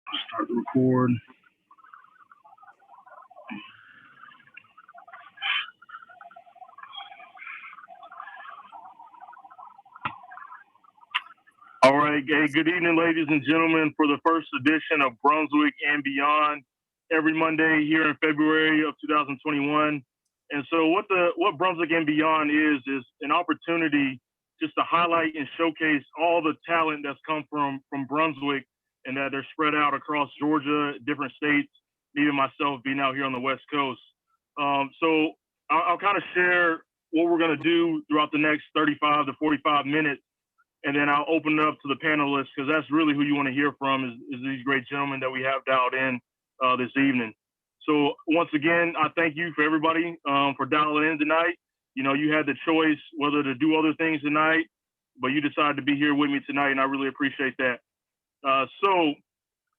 Start the record. All right, hey, good evening, ladies and gentlemen, for the first edition of Brunswick and Beyond, every Monday here in February of 2021. And so, what Brunswick and Beyond is an opportunity just to highlight and showcase all the talent that's come from Brunswick, and that they're spread out across Georgia, different states, even myself being out here on the West Coast. So I'll kind of share what we're going to do throughout the next 35 to 45 minutes, and then I'll open it up to the panelists, because that's really who you want to hear from is these great gentlemen that we have dialed in this evening. So once again, I thank you for everybody for dialing in tonight. You know, you had the choice whether to do other things tonight, but you decided to be here with me tonight, and I really appreciate that. So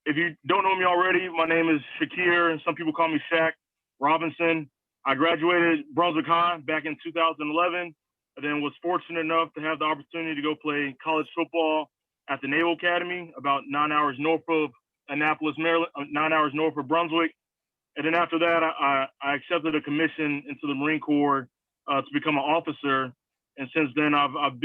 if you don't know me already, my name is Shakir, and some people call me Shaq Robinson. I graduated Brunswick High back in 2011, and then was fortunate enough to have the opportunity to go play college football at the Naval Academy, about 9 hours north of Annapolis, Maryland, 9 hours north of Brunswick. And then after that, I accepted a commission into the Marine Corps to become an officer. And since then, I've had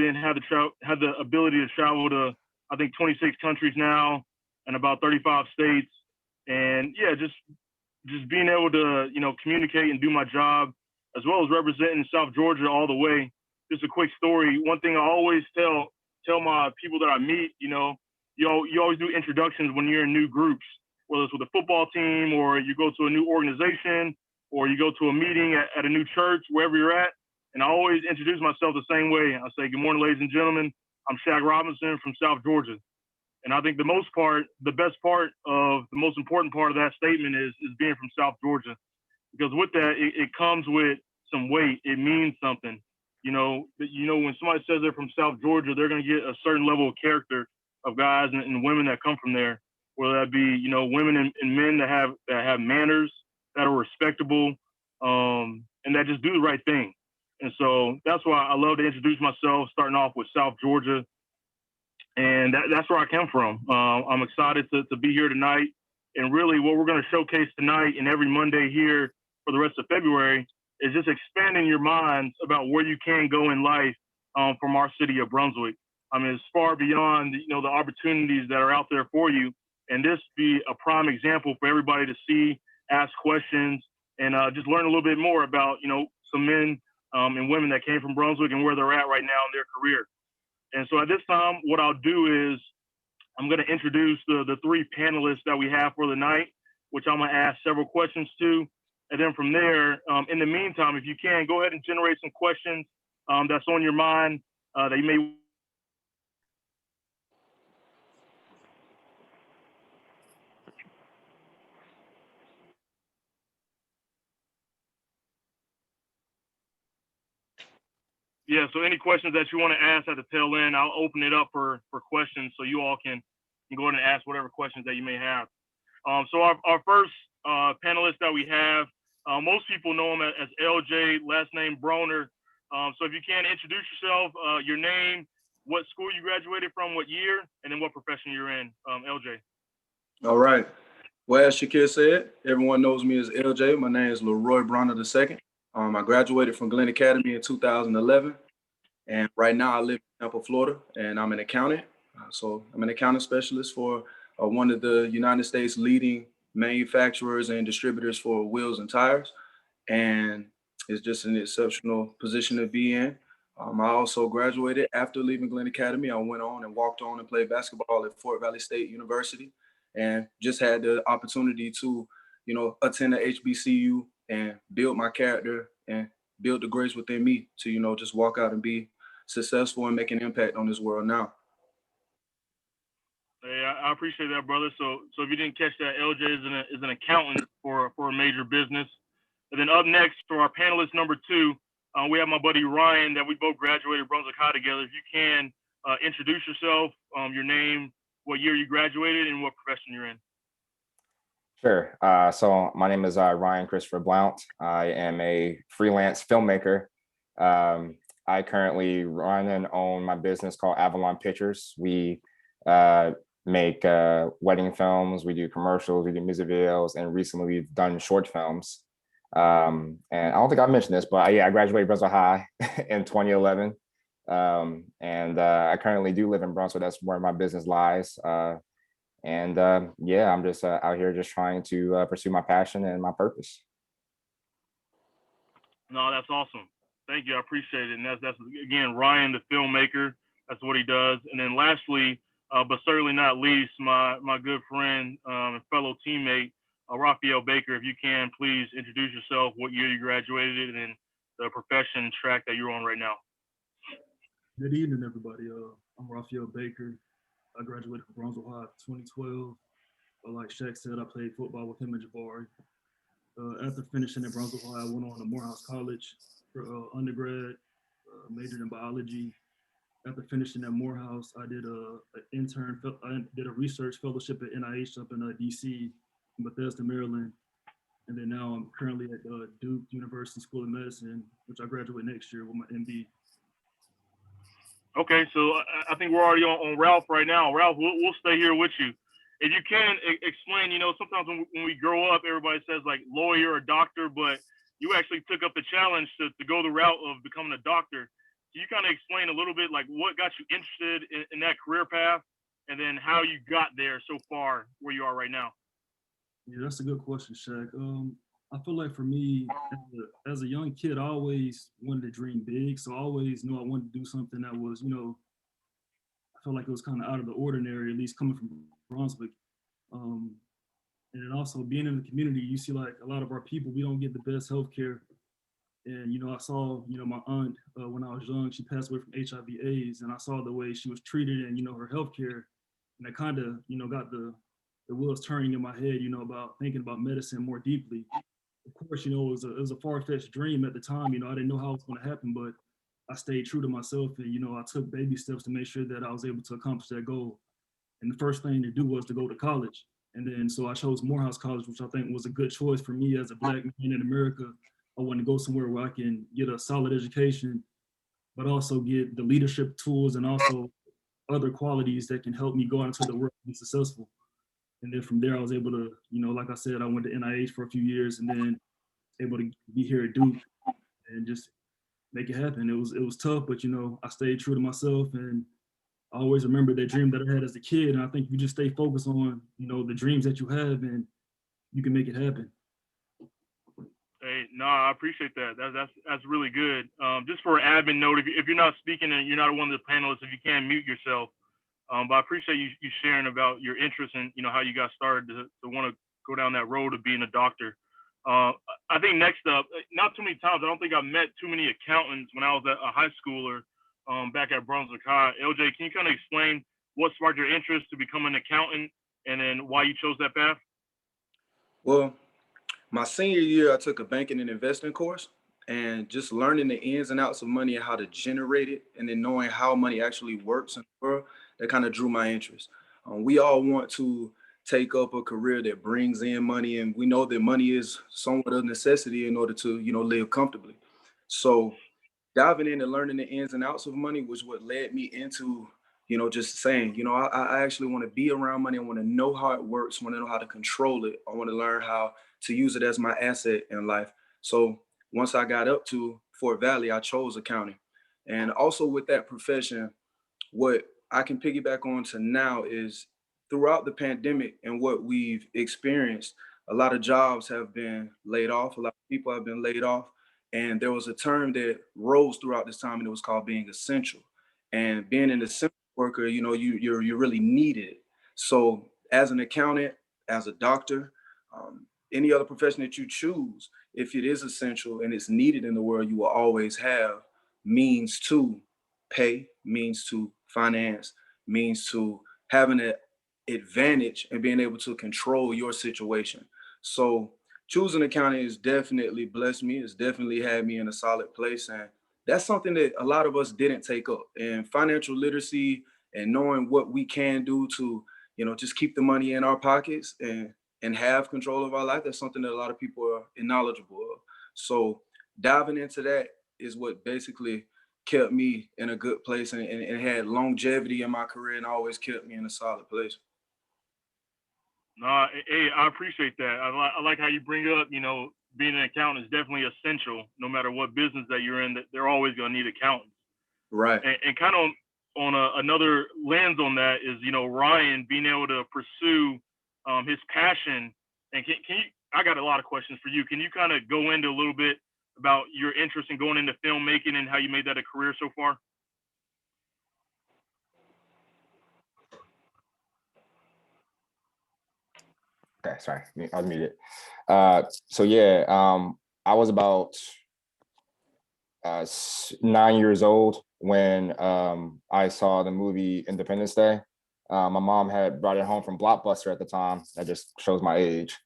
the ability to travel to, I think, 26 countries now and about 35 states. And yeah, just being able to, you know, communicate and do my job, as well as representing South Georgia all the way. Just a quick story. One thing I always tell my people that I meet, you always do introductions when you're in new groups, whether it's with a football team or you go to a new organization or you go to a meeting at a new church, wherever you're at. And I always introduce myself the same way. I say, good morning, ladies and gentlemen. I'm Shaq Robinson from South Georgia. And I think the most important part of that statement is being from South Georgia, because with that, it comes with some weight. It means something. When somebody says they're from South Georgia, they're going to get a certain level of character of guys and women that come from there, whether that be, women and men that have manners, that are respectable, and that just do the right thing. And so that's why I love to introduce myself, starting off with South Georgia. And that's where I come from. I'm excited to be here tonight. And really what we're going to showcase tonight and every Monday here for the rest of February is just expanding your minds about where you can go in life from our city of Brunswick. I mean, it's far beyond, the opportunities that are out there for you. And this be a prime example for everybody to see, ask questions, and just learn a little bit more about, some men and women that came from Brunswick and where they're at right now in their career. And so at this time, what I'll do is I'm going to introduce the three panelists that we have for the night, which I'm going to ask several questions to. And then from there, in the meantime, if you can, go ahead and generate some questions that's on your mind that you may. Yeah, so any questions that you want to ask at the tail end, I'll open it up for questions so you all can go ahead and ask whatever questions that you may have. So our first panelist that we have, most people know him as LJ, last name Broner. So if you can introduce yourself, your name, what school you graduated from, what year, and then what profession you're in, LJ. All right. Well, as Shakir said, everyone knows me as LJ. My name is Leroy Bronner II. I graduated from Glenn Academy in 2011. And right now I live in Tampa, Florida, and I'm an accountant. So I'm an accounting specialist for one of the United States leading manufacturers and distributors for wheels and tires. And it's just an exceptional position to be in. I also graduated after leaving Glenn Academy. I went on and walked on and played basketball at Fort Valley State University, and just had the opportunity to, attend the HBCU and build my character and build the grace within me to, just walk out and be successful and make an impact on this world now. Hey, I appreciate that, brother. So if you didn't catch that, LJ is an accountant for a major business. And then up next for our panelist number two, we have my buddy Ryan that we both graduated Brunswick High together. If you can introduce yourself, your name, what year you graduated, and what profession you're in. Sure. So my name is Ryan Christopher Blount. I am a freelance filmmaker. I currently run and own my business called Avalon Pictures. We make wedding films, we do commercials, we do music videos, and recently we've done short films. And I don't think I mentioned this, but yeah, I graduated Brunswick High in 2011. And I currently do live in Brunswick. That's where my business lies. Yeah, I'm just out here just trying to pursue my passion and my purpose. No, that's awesome. Thank you. I appreciate it. And that's again, Ryan, the filmmaker. That's what he does. And then lastly, but certainly not least, my good friend and fellow teammate, Raphael Baker. If you can, please introduce yourself, what year you graduated, and the profession track that you're on right now. Good evening, everybody. I'm Raphael Baker. I graduated from Brunswick High in 2012. Like Shaq said, I played football with him and Jabari. After finishing at Brunswick High, I went on to Morehouse College for undergrad, majored in biology. After finishing at Morehouse, I did I did a research fellowship at NIH up in DC, in Bethesda, Maryland. And then now I'm currently at Duke University School of Medicine, which I graduate next year with my MD. Okay, so I think we're already on Ralph right now. Ralph, we'll stay here with you. If you can explain, sometimes when we grow up, everybody says like lawyer or doctor, but you actually took up the challenge to go the route of becoming a doctor. Can you kind of explain a little bit like what got you interested in that career path, and then how you got there so far where you are right now? Yeah, that's a good question, Shaq. I feel like for me, as a young kid, I always wanted to dream big. So I always knew I wanted to do something that was, I felt like it was kind of out of the ordinary, at least coming from Brunswick. And then also being in the community, you see like a lot of our people, we don't get the best healthcare. And, I saw, my aunt, when I was young, she passed away from HIV/AIDS, and I saw the way she was treated and, her healthcare. And that kind of, got the wheels turning in my head, about thinking about medicine more deeply. Of course, it was a far-fetched dream at the time. I didn't know how it was going to happen, but I stayed true to myself, and I took baby steps to make sure that I was able to accomplish that goal. And the first thing to do was to go to college. And then so I chose Morehouse College, which I think was a good choice for me as a Black man in America. I wanted to go somewhere where I can get a solid education, but also get the leadership tools and also other qualities that can help me go out into the world and be successful. And then from there, I was able to, like I said, I went to NIH for a few years and then able to be here at Duke and just make it happen. It was tough, but I stayed true to myself, and I always remember that dream that I had as a kid. And I think you just stay focused on, the dreams that you have, and you can make it happen. Hey, no, I appreciate that. That's really good. Just for an admin note, if you're not speaking and you're not one of the panelists, if you can, mute yourself. But I appreciate you sharing about your interest in, how you got started to want to go down that road of being a doctor. I think next up, not too many times, I don't think I've met too many accountants when I was a high schooler back at Brunswick High. LJ, can you kind of explain what sparked your interest to become an accountant and then why you chose that path? Well, my senior year, I took a banking and investing course, and just learning the ins and outs of money and how to generate it, and then knowing how money actually works in the world, that kind of drew my interest. We all want to take up a career that brings in money, and we know that money is somewhat of a necessity in order to, live comfortably. So diving into learning the ins and outs of money was what led me into, just saying, I actually want to be around money. I want to know how it works. I want to know how to control it. I want to learn how to use it as my asset in life. So once I got up to Fort Valley, I chose accounting. And also with that profession, what I can piggyback on to now is throughout the pandemic and what we've experienced, a lot of jobs have been laid off. A lot of people have been laid off. And there was a term that rose throughout this time, and it was called being essential. And being an essential worker, you're really needed. So as an accountant, as a doctor, any other profession that you choose, if it is essential and it's needed in the world, you will always have means to pay, means to finance, means to having an advantage and being able to control your situation. So choosing accounting has definitely blessed me. It's definitely had me in a solid place. And that's something that a lot of us didn't take up. And financial literacy and knowing what we can do to, just keep the money in our pockets and have control of our life, that's something that a lot of people are knowledgeable of. So diving into that is what basically kept me in a good place and had longevity in my career and always kept me in a solid place. No, hey, I appreciate that. I like how you bring up, being an accountant is definitely essential, no matter what business that you're in. That they're always going to need accountants. Right. And kind of on another lens on that is, Ryan being able to pursue his passion. And can you? I got a lot of questions for you. Can you kind of go into a little bit about your interest in going into filmmaking and how you made that a career so far? Okay, sorry, I was muted. So yeah, I was about 9 years old when I saw the movie Independence Day. My mom had brought it home from Blockbuster at the time. That just shows my age.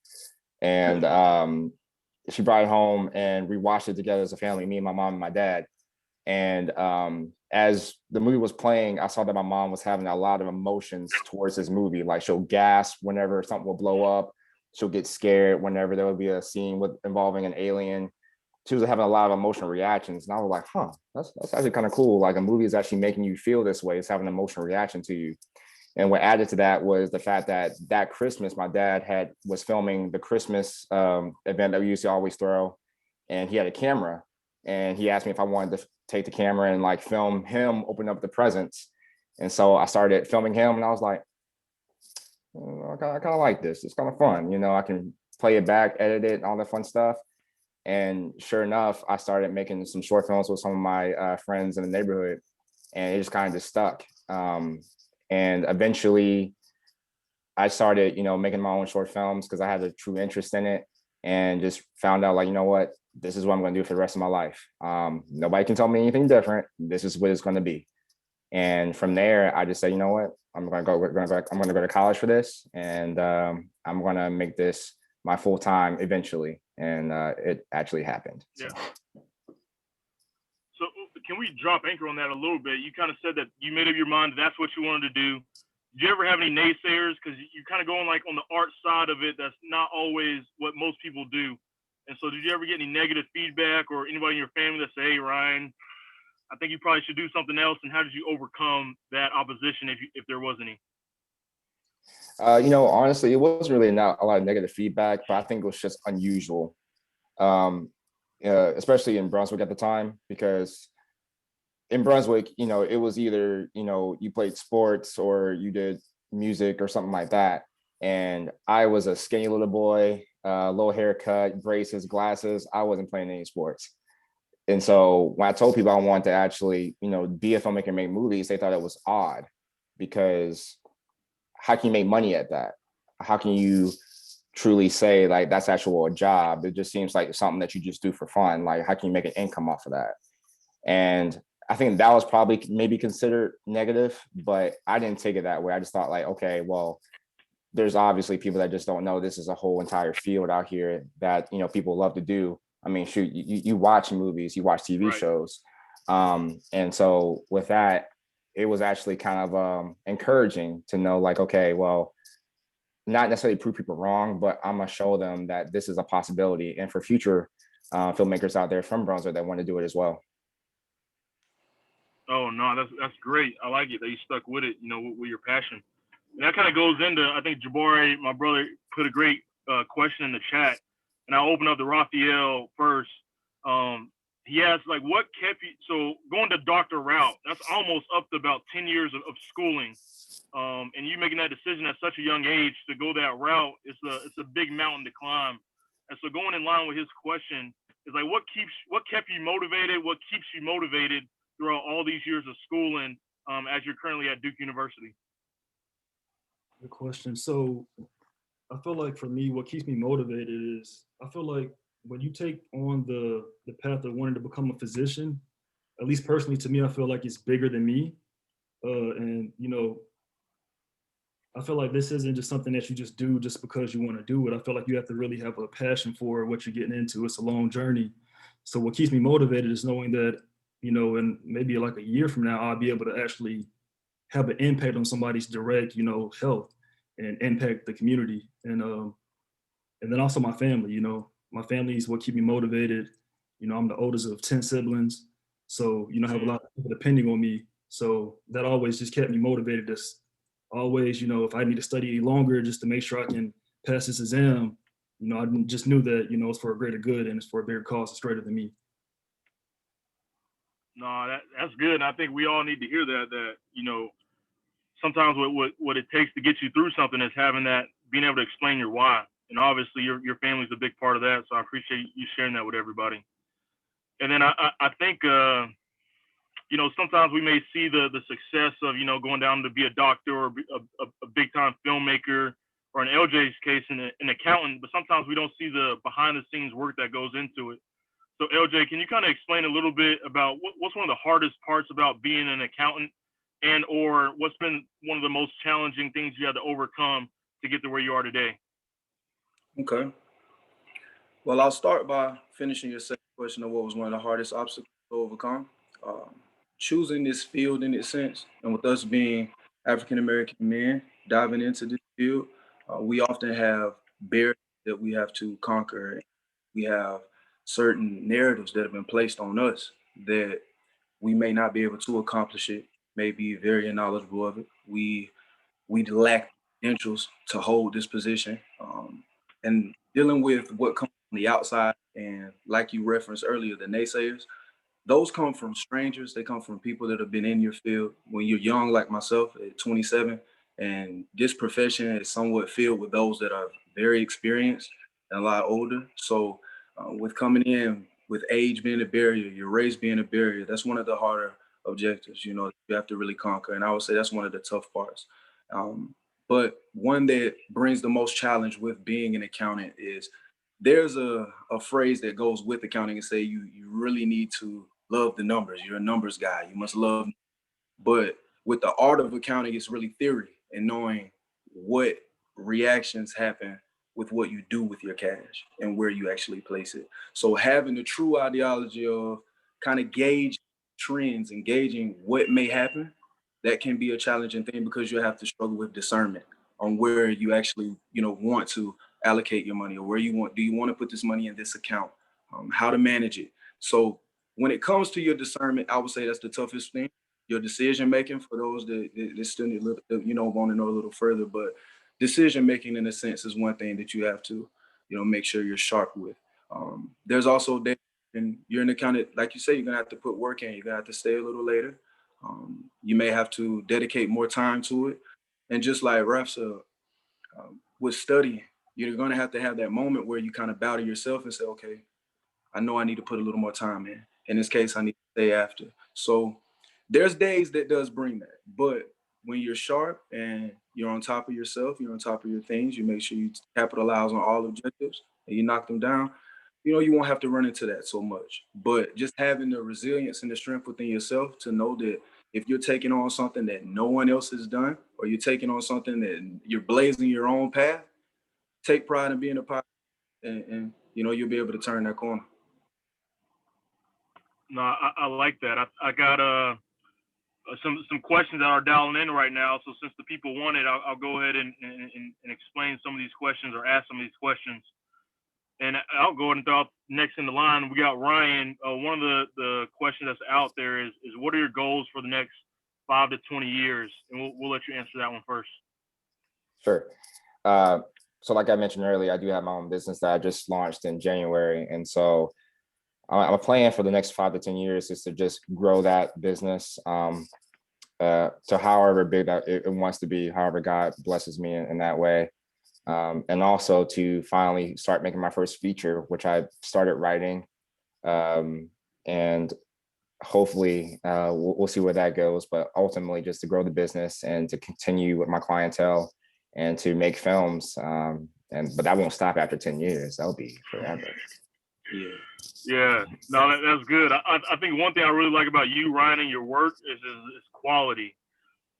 And she brought it home and we watched it together as a family, me and my mom and my dad. And as the movie was playing, I saw that my mom was having a lot of emotions towards this movie. Like she'll gasp whenever something will blow up. She'll get scared whenever there would be a scene involving an alien. She was having a lot of emotional reactions. And I was like, huh, that's actually kind of cool. Like a movie is actually making you feel this way. It's having an emotional reaction to you. And what added to that was the fact that Christmas, my dad was filming the Christmas event that we used to always throw. And he had a camera. And he asked me if I wanted to take the camera and like film him open up the presents. And so I started filming him and I was like, I kind of like this. It's kind of fun. I can play it back, edit it, all that fun stuff. And sure enough, I started making some short films with some of my friends in the neighborhood, and it just kind of just stuck. And eventually, I started, making my own short films because I had a true interest in it, and just found out, like, you know what, this is what I'm going to do for the rest of my life. Nobody can tell me anything different. This is what it's going to be. And from there, I just said, you know what, I'm going to go to college for this, and I'm going to make this my full time eventually. And it actually happened. Yeah. So can we drop anchor on that a little bit? You kind of said that you made up your mind that that's what you wanted to do. Did you ever have any naysayers? Because you're kind of going like on the art side of it. That's not always what most people do. And so did you ever get any negative feedback or anybody in your family that say, hey, Ryan, I think you probably should do something else? And how did you overcome that opposition if there was any? Honestly, it wasn't really not a lot of negative feedback, but I think it was just unusual, especially in Brunswick at the time, because in Brunswick, it was either, you played sports or you did music or something like that. And I was a skinny little boy, low haircut, braces, glasses. I wasn't playing any sports. And so when I told people I wanted to actually, be a filmmaker and make movies, they thought it was odd because how can you make money at that? How can you truly say like that's actual a job? It just seems like something that you just do for fun. Like how can you make an income off of that? And I think that was probably maybe considered negative, but I didn't take it that way. I just thought like, okay, well, there's obviously people that just don't know this is a whole entire field out here that, people love to do. I mean, shoot, you watch movies, you watch TV shows. And so with that, it was actually kind of encouraging to know like, okay, well, not necessarily prove people wrong, but I'm gonna show them that this is a possibility. And for future filmmakers out there from Brunswick that want to do it as well. Oh, no, that's great. I like it that you stuck with it, with your passion. And that kind of goes into, I think Jabari, my brother, put a great question in the chat. And I'll open up to Raphael first. He asked, like, what kept you, so going the doctor route, that's almost up to about 10 years of schooling. And you making that decision at such a young age to go that route, it's a big mountain to climb. And so going in line with his question is like, what kept you motivated? What keeps you motivated throughout all these years of schooling as you're currently at Duke University? Good question. So I feel like for me, what keeps me motivated is I feel like when you take on the path of wanting to become a physician, at least personally to me, I feel like it's bigger than me. And I feel like this isn't just something that you just do just because you want to do it. I feel like you have to really have a passion for what you're getting into. It's a long journey. So what keeps me motivated is knowing that, in maybe like a year from now, I'll be able to actually have an impact on somebody's direct, health and impact the community. And then also my family, my family is what keep me motivated. I'm the oldest of 10 siblings. So, I have a lot of people depending on me. So that always just kept me motivated always, if I need to study longer just to make sure I can pass this exam, I just knew that, it's for a greater good and it's for a bigger cause. It's greater than me. No, that's good. And I think we all need to hear that, sometimes what it takes to get you through something is having that, being able to explain your why. And obviously your family's a big part of that. So I appreciate you sharing that with everybody. And then I think, sometimes we may see the success of, going down to be a doctor or a big time filmmaker, or in LJ's case, an accountant, but sometimes we don't see the behind the scenes work that goes into it. So LJ, can you kind of explain a little bit about what's one of the hardest parts about being an accountant, and or what's been one of the most challenging things you had to overcome to get to where you are today? Okay. Well, I'll start by finishing your second question of what was one of the hardest obstacles to overcome. Um, Choosing this field in its sense, and with us being African American men diving into this field, we often have barriers that we have to conquer. We have certain narratives that have been placed on us that we may not be able to accomplish it, may be very knowledgeable of it. We lack credentials to hold this position. And dealing with what comes from the outside, and like you referenced earlier, the naysayers, those come from strangers. They come from people that have been in your field when you're young, like myself at 27. And this profession is somewhat filled with those that are very experienced and a lot older. So, with coming in with age being a barrier, your race being a barrier, that's one of the harder objectives, you have to really conquer. And I would say that's one of the tough parts. Um, but one that brings the most challenge with being an accountant is there's a phrase that goes with accounting and say you really need to love the numbers. You're a numbers guy. You must love. But with the art of accounting, it's really theory and knowing what reactions happen with what you do with your cash and where you actually place it. So having the true ideology of kind of gauge trends, engaging what may happen, that can be a challenging thing because you have to struggle with discernment on where you actually, want to allocate your money, or where do you want to put this money in this account, how to manage it. So when it comes to your discernment, I would say that's the toughest thing. Your decision making, for those that still need a little, want to know a little further, but decision making in a sense is one thing that you have to, make sure you're sharp with. There's also that, and you're an accountant, like you say, you're gonna have to put work in. You're gonna have to stay a little later. You may have to dedicate more time to it. And just like Raf said, with studying, you're gonna have to have that moment where you kind of bow to yourself and say, okay, I know I need to put a little more time in. In this case, I need to stay after. So there's days that does bring that. But when you're sharp and you're on top of yourself, you're on top of your things, you make sure you capitalize on all objectives and you knock them down, you won't have to run into that so much. But just having the resilience and the strength within yourself to know that if you're taking on something that no one else has done, or you're taking on something that you're blazing your own path, take pride in being a part, and you'll be able to turn that corner. No, I like that. I got some questions that are dialing in right now. So since the people want it, I'll go ahead and explain some of these questions, or ask some of these questions. And I'll go ahead and throw out next in the line. We got Ryan. One of the questions that's out there is what are your goals for the next 5 to 20 years? And we'll let you answer that one first. Sure. So like I mentioned earlier, I do have my own business that I just launched in January. And so I'm plan for the next 5 to 10 years is to just grow that business to however big that it wants to be, however God blesses me in that way. And also to finally start making my first feature, which I started writing. And hopefully we'll see where that goes, but ultimately just to grow the business and to continue with my clientele and to make films. But that won't stop after 10 years. That'll be forever. Yeah, no, that's good. I think one thing I really like about you, Ryan, and your work is quality.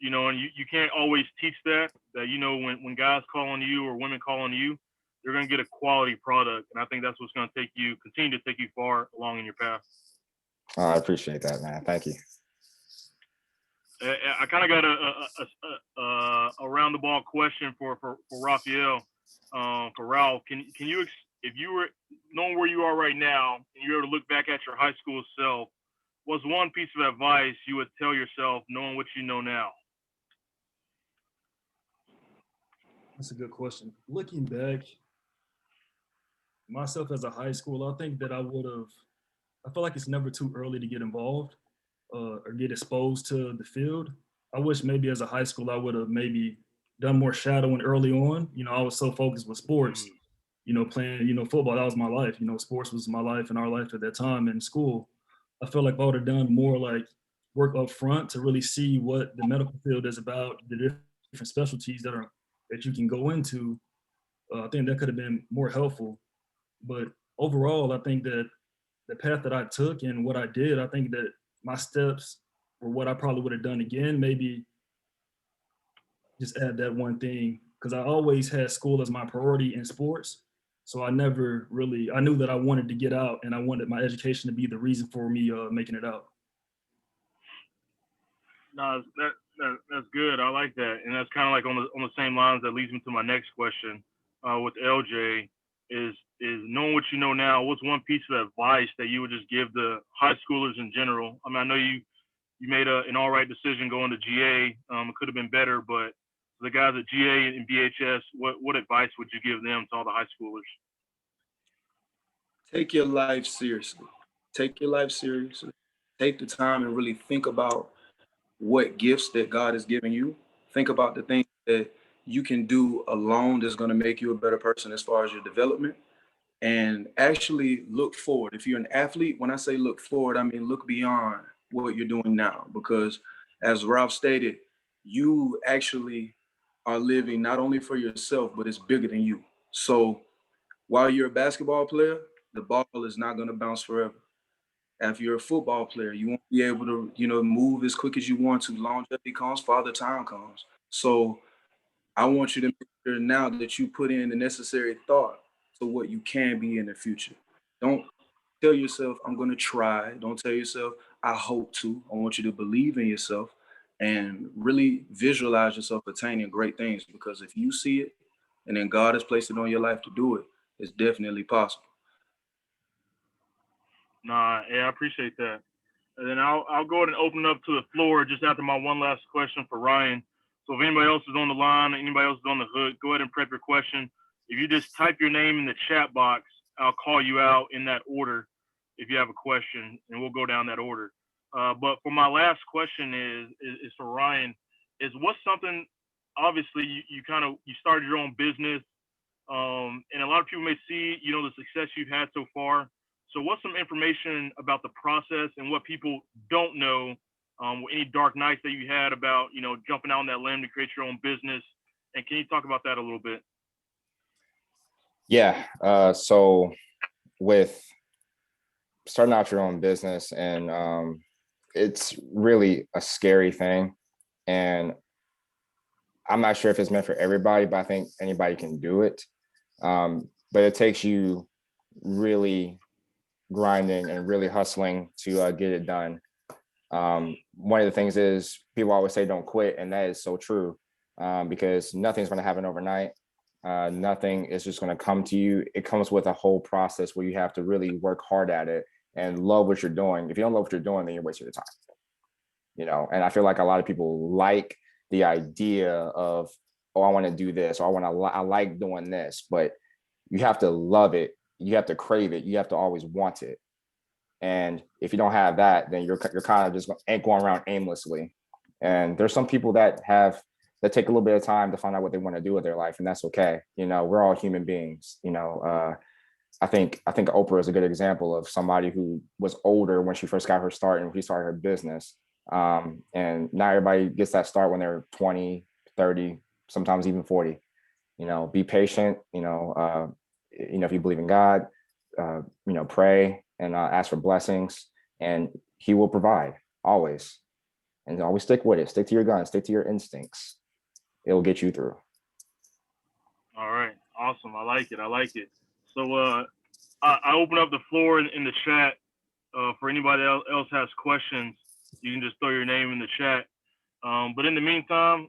And you can't always teach that when guys call on you or women call on you, you're going to get a quality product. And I think that's what's going to continue to take you far along in your path. I appreciate that, man. Thank you. I kind of got a round the ball question for Raphael, for Ralph. Can you, if you were knowing where you are right now and you were to look back at your high school self, what's one piece of advice you would tell yourself knowing what you know now? That's a good question. Looking back, myself as a high school, I think that I feel like it's never too early to get involved or get exposed to the field. I wish maybe as a high school, I would have maybe done more shadowing early on. I was so focused with sports, playing, football, that was my life. Sports was my life and our life at that time in school. I feel like I would have done more like work up front to really see what the medical field is about, the different specialties that you can go into. I think that could have been more helpful. But overall, I think that the path that I took and what I did, I think that my steps were what I probably would have done again. Maybe just add that one thing because I always had school as my priority in sports. So I never really, I knew that I wanted to get out and I wanted my education to be the reason for me making it out. No, that's good. I like that, and that's kind of like on the same lines. That leads me to my next question with LJ is knowing what you know now. What's one piece of advice that you would just give the high schoolers in general? I mean, I know you made an all right decision going to GA. It could have been better, but the guys at GA and BHS, what advice would you give them to all the high schoolers? Take your life seriously. Take your life seriously. Take the time and really think about what gifts that God has given you. Think about the things that you can do alone that's going to make you a better person as far as your development. And actually look forward. If you're an athlete, when I say look forward, I mean look beyond what you're doing now. Because as Ralph stated, you actually are living not only for yourself, but it's bigger than you. So while you're a basketball player, the ball is not going to bounce forever. If you're a football player, you won't be able to, move as quick as you want to. Longevity comes, father time comes. So I want you to make sure now that you put in the necessary thought to what you can be in the future. Don't tell yourself, I'm going to try. Don't tell yourself, I hope to. I want you to believe in yourself and really visualize yourself attaining great things because if you see it and then God has placed it on your life to do it, it's definitely possible. Nah, yeah, I appreciate that. And then I'll go ahead and open up to the floor just after my one last question for Ryan. So if anybody else is on the line, anybody else is on the hook, go ahead and prep your question. If you just type your name in the chat box, I'll call you out in that order if you have a question, and we'll go down that order. But for my last question is for Ryan. Is what's something? Obviously, you started your own business, and a lot of people may see the success you've had so far. So what's some information about the process and what people don't know? Any dark nights that you had about, jumping out on that limb to create your own business? And can you talk about that a little bit? Yeah. So with starting out your own business and it's really a scary thing. And I'm not sure if it's meant for everybody, but I think anybody can do it. But it takes you really grinding and really hustling to get it done. One of the things is people always say don't quit, and that is so true because nothing's going to happen overnight. Nothing is just going to come to you. It comes with a whole process where you have to really work hard at it and love what you're doing. If you don't love what you're doing, then you're wasting your time. And I feel like a lot of people like the idea of, oh, I want to do this, or I like doing this, but you have to love it. You have to crave it. You have to always want it. And if you don't have that, then you're kind of just going around aimlessly. And there's some people that take a little bit of time to find out what they want to do with their life, and that's okay. We're all human beings. I think Oprah is a good example of somebody who was older when she first got her start and she started her business. And now everybody gets that start when they're 20, 30, sometimes even 40. Be patient. If you believe in God, pray and ask for blessings, and He will provide always. And always stick with it. Stick to your guns. Stick to your instincts. It'll get you through. All right, awesome. I like it. So I open up the floor in the chat for anybody else has questions. You can just throw your name in the chat. But in the meantime,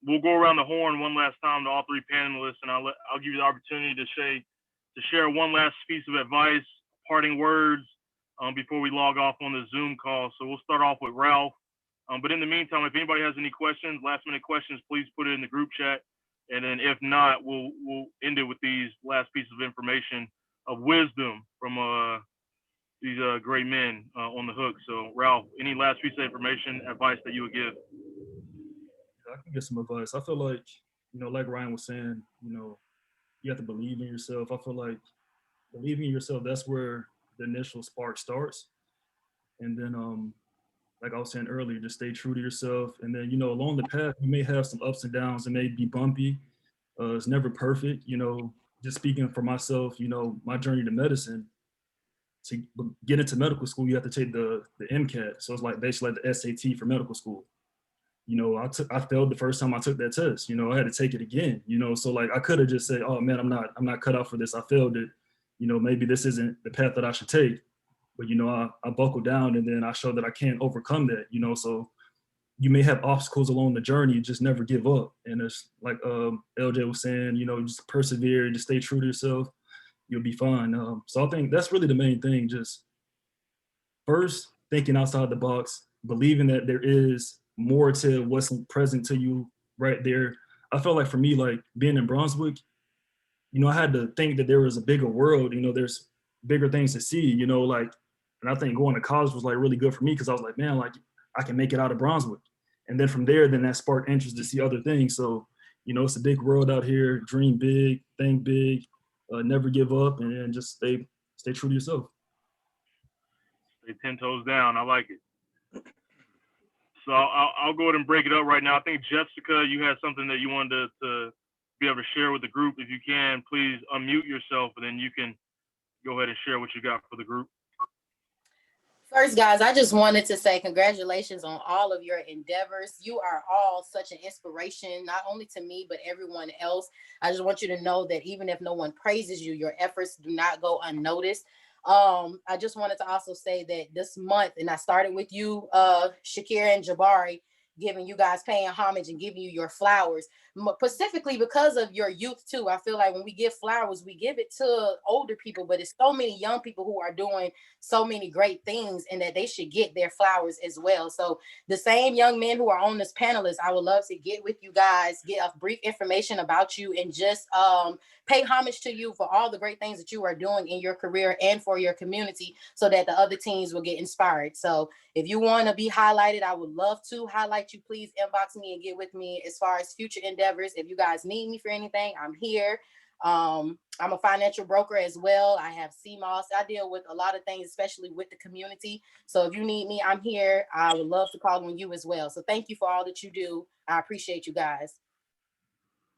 we'll go around the horn one last time to all three panelists, and I'll give you the opportunity to share one last piece of advice, parting words, before we log off on the Zoom call. So we'll start off with Ralph. But in the meantime, if anybody has any questions, last minute questions, please put it in the group chat. And then if not, we'll end it with these last pieces of information of wisdom from these great men on the hook. So Ralph, any last piece of information, advice that you would give? I can get some advice. I feel like, like Ryan was saying, you have to believe in yourself. I feel like believing in yourself, that's where the initial spark starts. And then, like I was saying earlier, just stay true to yourself. And then, along the path, you may have some ups and downs. It may be bumpy. It's never perfect. Just speaking for myself, my journey to medicine, to get into medical school, you have to take the MCAT. So it's like basically like the SAT for medical school. I failed the first time I took that test. I had to take it again. So like I could have just said, oh man, I'm not cut out for this. I failed it. Maybe this isn't the path that I should take. But I buckled down, and then I showed that I can overcome that. So you may have obstacles along the journey, just never give up. And it's like LJ was saying, just persevere, just stay true to yourself. You'll be fine. So I think that's really the main thing. Just first thinking outside the box, believing that there is more to what's present to you right there. I felt like for me, like being in Brunswick, I had to think that there was a bigger world. There's bigger things to see. And I think going to college was like really good for me because I was like, man, like I can make it out of Brunswick. And then from there, then that sparked interest to see other things. So, it's a big world out here. Dream big, think big, never give up, and just stay true to yourself. Stay 10 toes down. I like it. So I'll go ahead and break it up right now. I think Jessica, you had something that you wanted to be able to share with the group. If you can, please unmute yourself, and then you can go ahead and share what you got for the group. First, guys, I just wanted to say congratulations on all of your endeavors. You are all such an inspiration, not only to me, but everyone else. I just want you to know that even if no one praises you, your efforts do not go unnoticed. I just wanted to also say that this month, and I started with you, Shakira and Jabari, giving you guys, paying homage and giving you your flowers, specifically because of your youth too. I feel like when we give flowers, we give it to older people, but it's so many young people who are doing so many great things, and that they should get their flowers as well. So the same young men who are on this panelist, I would love to get with you guys, get a brief information about you, and just pay homage to you for all the great things that you are doing in your career and for your community, so that the other teens will get inspired. So if you want to be highlighted, I would love to highlight you. Please inbox me and get with me as far as future endeavors. If you guys need me for anything, I'm here. I'm a financial broker as well. I have CMOS. I deal with a lot of things, especially with the community. So if you need me, I'm here. I would love to call on you as well. So thank you for all that you do. I appreciate you guys.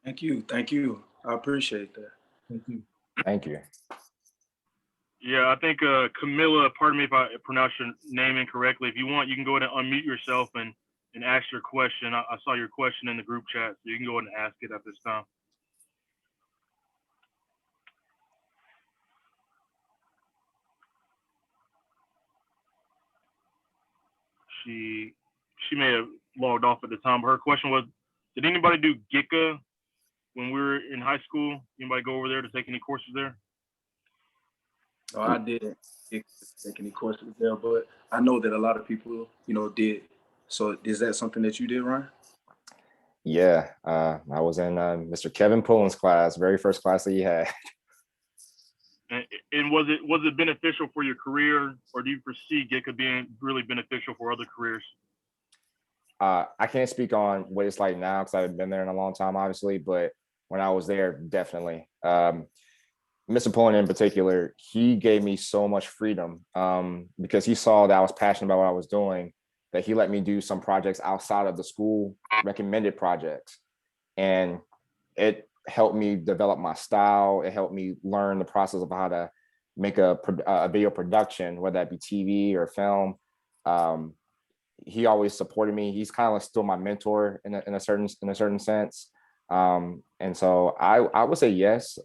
Thank you. Thank you. I appreciate that. Thank you. Thank you. Yeah, I think Camilla, pardon me if I pronounce your name incorrectly. If you want, you can go ahead and unmute yourself and ask your question. I saw your question in the group chat, so you can go ahead and ask it at this time. She may have logged off at the time, but her question was, did anybody do GICA when we were in high school? Anybody go over there to take any courses there? No, I didn't take any courses there, but I know that a lot of people, did. So is that something that you did, Ryan? Yeah, I was in Mr. Kevin Pullen's class, very first class that he had. And was it beneficial for your career, or do you foresee GICA being really beneficial for other careers? I can't speak on what it's like now because I haven't been there in a long time, obviously, but when I was there, definitely. Mr. Pullen in particular, he gave me so much freedom because he saw that I was passionate about what I was doing, that he let me do some projects outside of the school recommended projects. And it helped me develop my style. It helped me learn the process of how to make a video production, whether that be TV or film. He always supported me. He's kind of like still my mentor in a certain sense. And so I would say yes.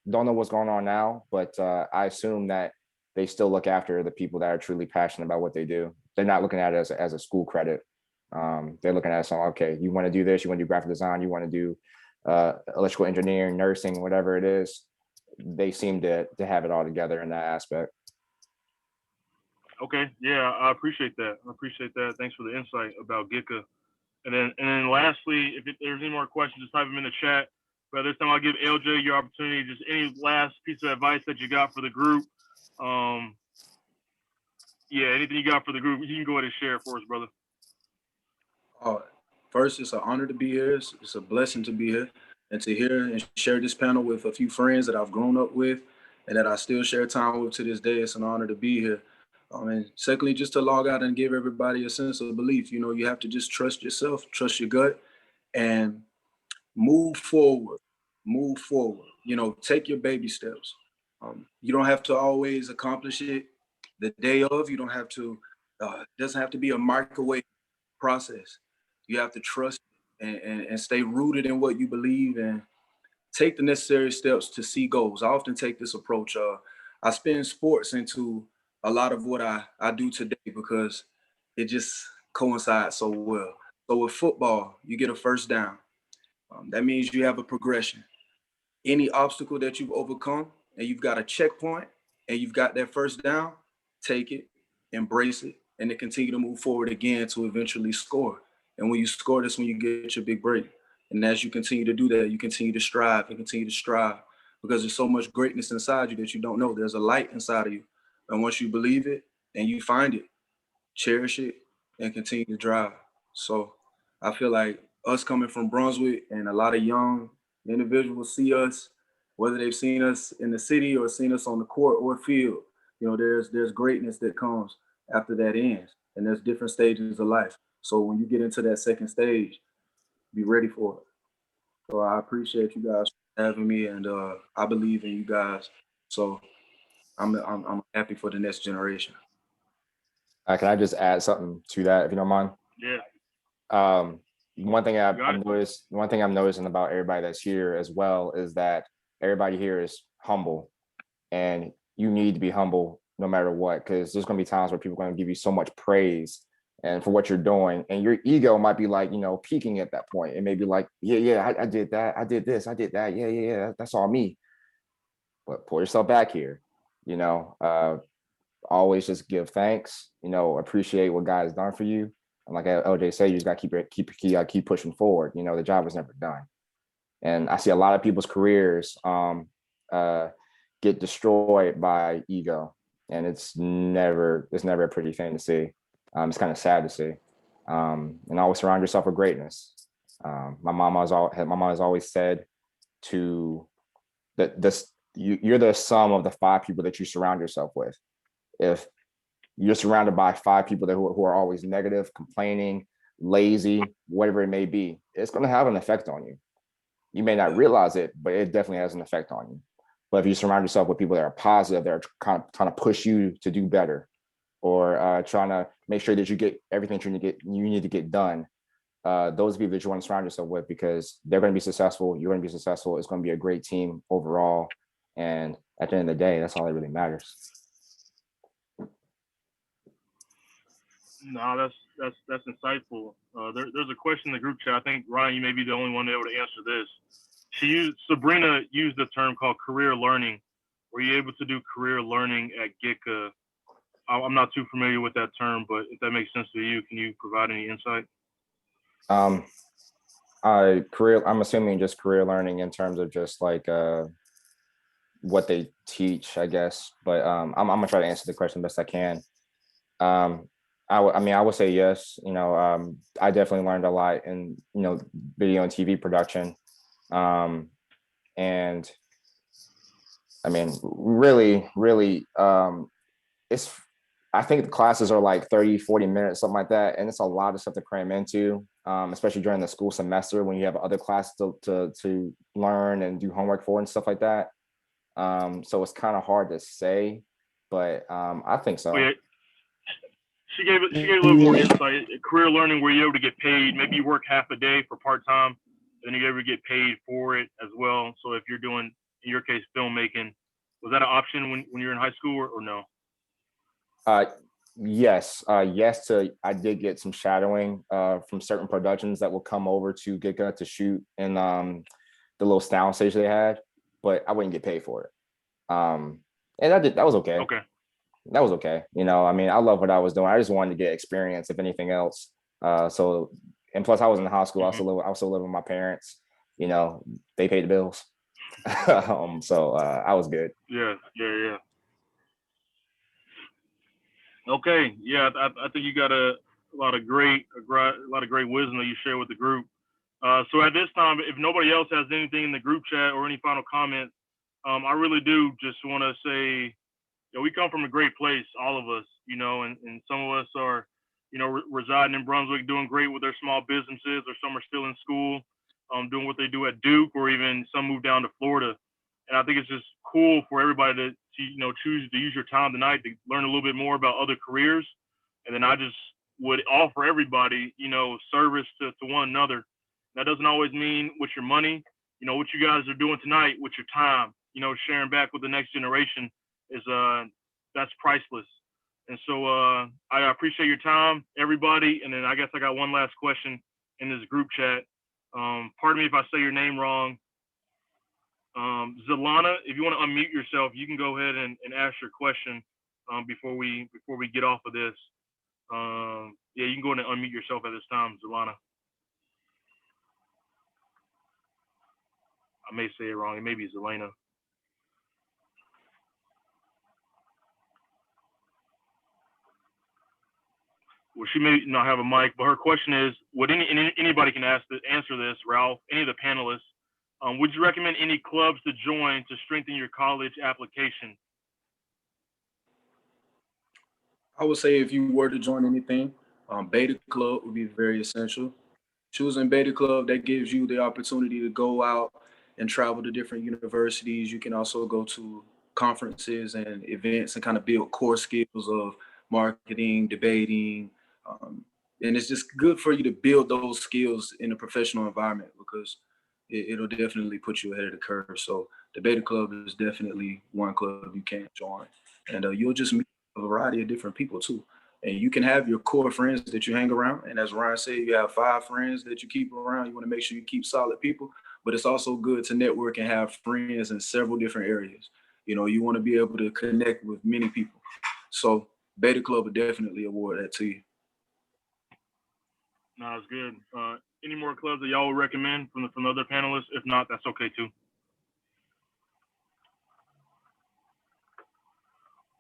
Don't know what's going on now, but I assume that they still look after the people that are truly passionate about what they do. They're not looking at it as a school credit. They're looking at it so, okay, you want to do this, you want to do graphic design, you want to do electrical engineering, nursing, whatever it is. They seem to have it all together in that aspect. Okay, yeah, I appreciate that. Thanks for the insight about GICA. And then lastly, if there's any more questions, just type them in the chat. But this time I'll give LJ your opportunity. Just any last piece of advice that you got for the group. Yeah, anything you got for the group, you can go ahead and share it for us, brother. First, it's an honor to be here. It's a blessing to be here and to hear and share this panel with a few friends that I've grown up with and that I still share time with to this day. It's an honor to be here. And secondly, just to log out and give everybody a sense of belief. You know, you have to just trust yourself, trust your gut, and move forward. Move forward. You know, take your baby steps. You don't have to always accomplish it the day of. You don't have to. It doesn't have to be a microwave process. You have to trust and stay rooted in what you believe and take the necessary steps to see goals. I often take this approach. I spin sports into a lot of what I do today because it just coincides so well. So with football, you get a first down. That means you have a progression. Any obstacle that you've overcome and you've got a checkpoint and you've got that first down, take it, embrace it, and then continue to move forward again to eventually score. And when you score, that's when you get your big break. And as you continue to do that, you continue to strive and continue to strive because there's so much greatness inside you that you don't know. There's a light inside of you. And once you believe it and you find it, cherish it and continue to drive. So I feel like us coming from Brunswick and a lot of young individuals see us, whether they've seen us in the city or seen us on the court or field. You know, there's greatness that comes after that ends, and there's different stages of life. So when you get into that second stage, be ready for it. So I appreciate you guys for having me, and I believe in you guys. So I'm happy for the next generation. Can I just add something to that, if you don't mind? Yeah. One thing I've noticing about everybody that's here as well is that everybody here is humble, and you need to be humble no matter what, because there's going to be times where people are going to give you so much praise and for what you're doing, and your ego might be like, peaking at that point. It may be like, I did that, I did this, I did that, yeah, that's all me. But pull yourself back here, always just give thanks, appreciate what God has done for you. And like LJ said, you just got to keep pushing forward. The job is never done. And I see a lot of people's careers get destroyed by ego, and it's never a pretty thing to see. It's kind of sad to see. And always surround yourself with greatness. My mom has always said that you're the sum of the 5 people that you surround yourself with. If you're surrounded by 5 people who are always negative, complaining, lazy, whatever it may be, it's going to have an effect on you. You may not realize it, but it definitely has an effect on you. But if you surround yourself with people that are positive, that are kind of trying to push you to do better, or trying to make sure that you get everything you need to get done, those people that you want to surround yourself with, because they're going to be successful, you're going to be successful, it's going to be a great team overall. And at the end of the day, that's all that really matters. No, that's insightful. There's a question in the group chat. I think Ryan, you may be the only one able to answer this. Sabrina used a term called career learning. Were you able to do career learning at GICA? I'm not too familiar with that term, but if that makes sense to you, can you provide any insight? I'm assuming just career learning in terms of just like what they teach, I guess. But I'm gonna try to answer the question best I can. I would say yes. I definitely learned a lot in video and TV production, and I mean, really, I think the classes are like 30-40 minutes, something like that, and it's a lot of stuff to cram into, especially during the school semester when you have other classes to learn and do homework for and stuff like that. So it's kind of hard to say, but I think so. Wait, she gave a little more insight. Career learning, where you're able to get paid. Maybe you work half a day for part-time, then you're able to get paid for it as well. So if you're doing, in your case, filmmaking, was that an option when you're in high school or no? Yes. I did get some shadowing from certain productions that will come over to GICA to shoot in the little sound stage they had, but I wouldn't get paid for it. And that was okay. Okay. That was okay. I love what I was doing. I just wanted to get experience, if anything else. And plus I was in high school. I was still living with my parents. you know, they paid the bills. So I was good. Yeah. Okay, yeah, I think you got a lot of great wisdom that you share with the group. So at this time, if nobody else has anything in the group chat or any final comments, I really do just want to say, we come from a great place, all of us, and some of us are, residing in Brunswick, doing great with their small businesses, or some are still in school, doing what they do at Duke, or even some moved down to Florida. And I think it's just cool for everybody to choose to use your time tonight to learn a little bit more about other careers. And then I just would offer everybody, service to one another. That doesn't always mean with your money. What you guys are doing tonight with your time, sharing back with the next generation is that's priceless. And so I appreciate your time, everybody. And then I guess I got one last question in this group chat. Pardon me if I say your name wrong. Zalana, if you want to unmute yourself, you can go ahead and ask your question before we get off of this. Yeah, you can go ahead and unmute yourself at this time, Zalana. I may say it wrong. It may be Zelena. Well, she may not have a mic, but her question is: would anybody can answer this? Ralph, any of the panelists, would you recommend any clubs to join to strengthen your college application? I would say if you were to join anything, Beta Club would be very essential. Choosing Beta Club, that gives you the opportunity to go out and travel to different universities. You can also go to conferences and events and kind of build core skills of marketing, debating. And it's just good for you to build those skills in a professional environment because it'll definitely put you ahead of the curve. So the Beta Club is definitely one club you can join. And you'll just meet a variety of different people too. And you can have your core friends that you hang around. And as Ryan said, you have 5 friends that you keep around. You want to make sure you keep solid people, but it's also good to network and have friends in several different areas. You want to be able to connect with many people. So Beta Club would definitely award that to you. No, it's good. Any more clubs that y'all would recommend from the other panelists? If not, that's okay too.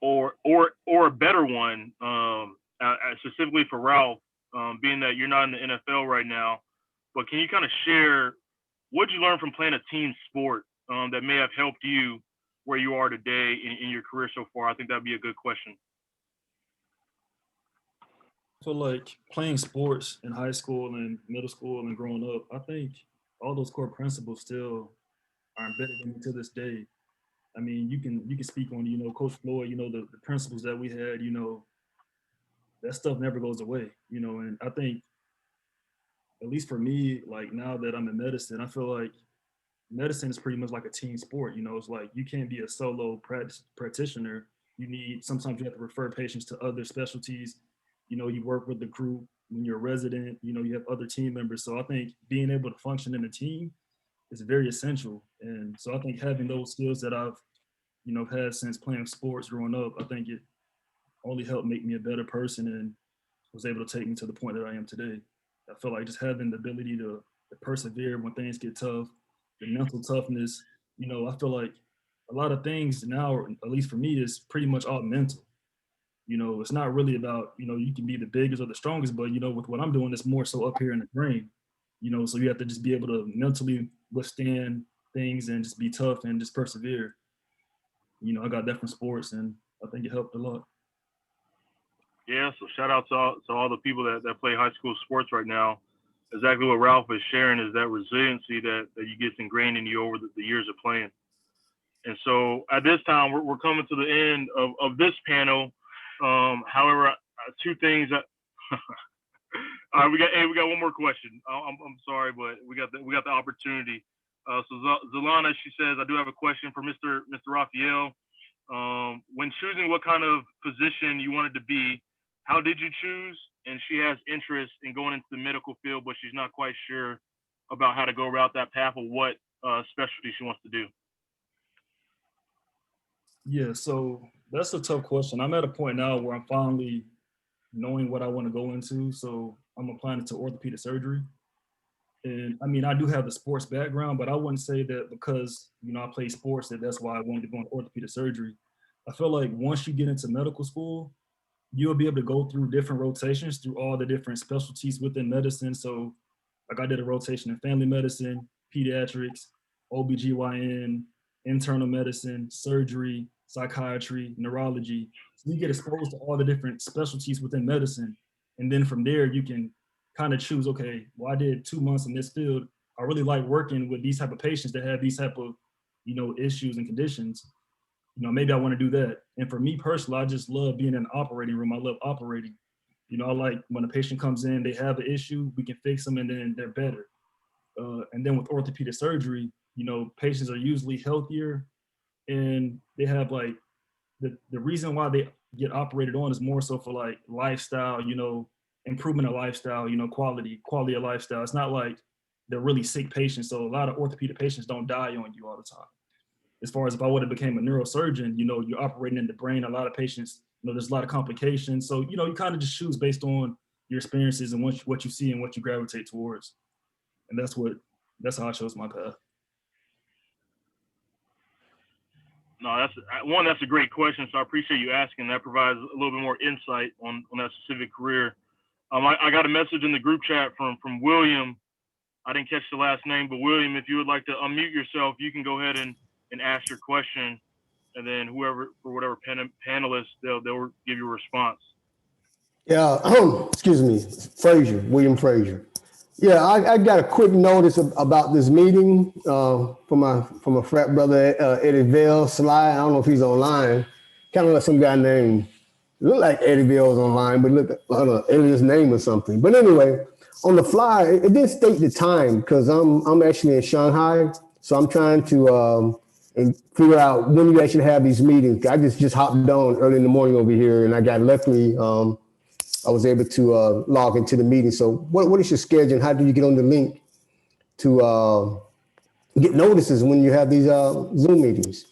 Or a better one, specifically for Ralph, being that you're not in the NFL right now, but can you kind of share what did you learn from playing a team sport that may have helped you where you are today in your career so far? I think that'd be a good question. I feel like playing sports in high school and middle school and growing up, I think all those core principles still are embedded in me to this day. I mean, you can speak on, Coach Floyd, the principles that we had, that stuff never goes away, and I think, at least for me, like now that I'm in medicine, I feel like medicine is pretty much like a team sport. It's like you can't be a solo practitioner. Sometimes you have to refer patients to other specialties. You work with the group when you're a resident, you have other team members. So I think being able to function in a team is very essential. And so I think having those skills that I've, had since playing sports growing up, I think it only helped make me a better person and was able to take me to the point that I am today. I feel like just having the ability to persevere when things get tough, the mental toughness, I feel like a lot of things now, at least for me, is pretty much all mental. It's not really about, you can be the biggest or the strongest, but, with what I'm doing, it's more so up here in the brain, so you have to just be able to mentally withstand things and just be tough and just persevere. I got that from sports and I think it helped a lot. Yeah, so shout out to all the people that play high school sports right now. Exactly what Ralph is sharing is that resiliency that you get ingrained in you over the years of playing. And so at this time, we're coming to the end of this panel. However, 2 things that all right, we got one more question. I'm sorry, but we got the opportunity. So Zalana, she says, I do have a question for Mr. Raphael. When choosing what kind of position you wanted to be, how did you choose? And she has interest in going into the medical field, but she's not quite sure about how to go about that path or what specialty she wants to do. Yeah, so that's a tough question. I'm at a point now where I'm finally knowing what I want to go into. So I'm applying to orthopedic surgery. And I mean, I do have the sports background, but I wouldn't say that because, you know, I play sports that that's why I wanted to go into orthopedic surgery. I feel like once you get into medical school, you'll be able to go through different rotations through all the different specialties within medicine. So like I did a rotation in family medicine, pediatrics, OBGYN, internal medicine, surgery, psychiatry, neurology. So you get exposed to all the different specialties within medicine. And then from there, you can kind of choose, okay, well, I did 2 months in this field. I really like working with these type of patients that have these type of, you know, issues and conditions. You know, maybe I want to do that. And for me personally, I just love being in an operating room. I love operating. You know, I like when a patient comes in, they have an issue, we can fix them and then they're better. And then with orthopedic surgery, you know, patients are usually healthier and they have like the reason why they get operated on is more so for like lifestyle, you know, improvement of lifestyle, you know, quality of lifestyle. It's not like they're really sick patients. So a lot of orthopedic patients don't die on you all the time. As far as if I would have became a neurosurgeon, you know, you're operating in the brain. A lot of patients, you know, there's a lot of complications. So, you know, you kind of just choose based on your experiences and what you see and what you gravitate towards. And that's how I chose my path. No, that's a great question. So I appreciate you asking. That provides a little bit more insight on that specific career. I got a message in the group chat from William. I didn't catch the last name, but William, if you would like to unmute yourself, you can go ahead and ask your question, and then whoever, for whatever panelists, they'll give you a response. Yeah, excuse me, William Frazier. Yeah, I got a quick notice about this meeting from a frat brother, Eddie Vale Sly. I don't know if he's online. Kind of like some guy named, look like Eddie Vale's online, but look like alias name or something. But anyway, on the fly, it didn't state the time because I'm actually in Shanghai, so I'm trying to and figure out when you actually have these meetings. I just hopped on early in the morning over here, and I got luckily I was able to log into the meeting. So what is your schedule and how do you get on the link to get notices when you have these Zoom meetings?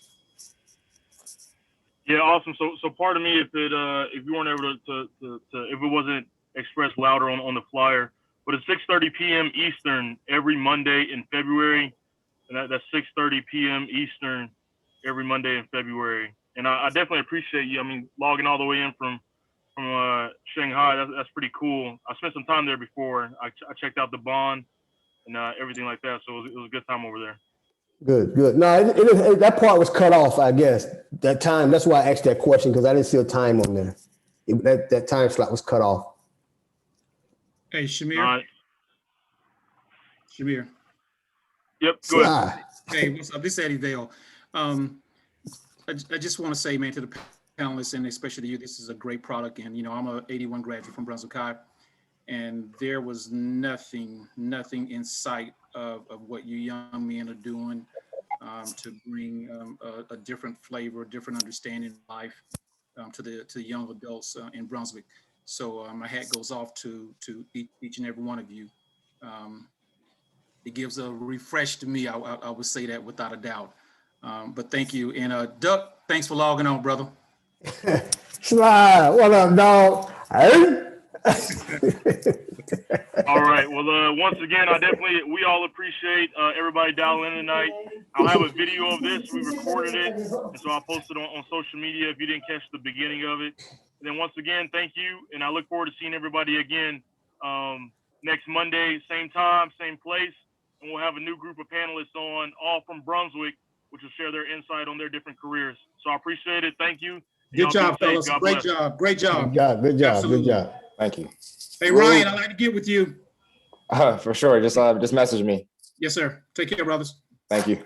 Yeah, awesome. So pardon me if you weren't able to if it wasn't expressed louder on the flyer, but it's 6:30 p.m. Eastern every Monday in February, and that's 6:30 p.m. Eastern every Monday in February. And I definitely appreciate you. I mean, logging all the way in from Shanghai, that's pretty cool. I spent some time there before. I checked out the bond and everything like that, so it was a good time over there. Good. No, that part was cut off, I guess. That time, that's why I asked that question, because I didn't see a time on there. That time slot was cut off. Hey, Shamir. Shamir. Yep, go ahead. Hey, what's up? This is Eddie Vale. I just want to say, man, to the panelists and especially to you, this is a great product. And, you know, I'm a 81 graduate from Brunswick High, and there was nothing in sight of what you young men are doing to bring a different flavor, a different understanding of life to the young adults in Brunswick. So my hat goes off to each and every one of you. It gives a refresh to me. I would say that without a doubt. But thank you. And Duck, thanks for logging on, brother. Sly, what up, dog? All right. Well, once again, we all appreciate everybody dialing in tonight. I'll have a video of this. We recorded it, and so I'll post it on social media if you didn't catch the beginning of it. And then once again, thank you, and I look forward to seeing everybody again next Monday, same time, same place, and we'll have a new group of panelists on, all from Brunswick, which will share their insight on their different careers. So I appreciate it. Thank you. Good job, fellas. Great job. Great job. Good job. Thank you. Hey, Ryan, I'd like to get with you. For sure. Just message me. Yes, sir. Take care, brothers. Thank you.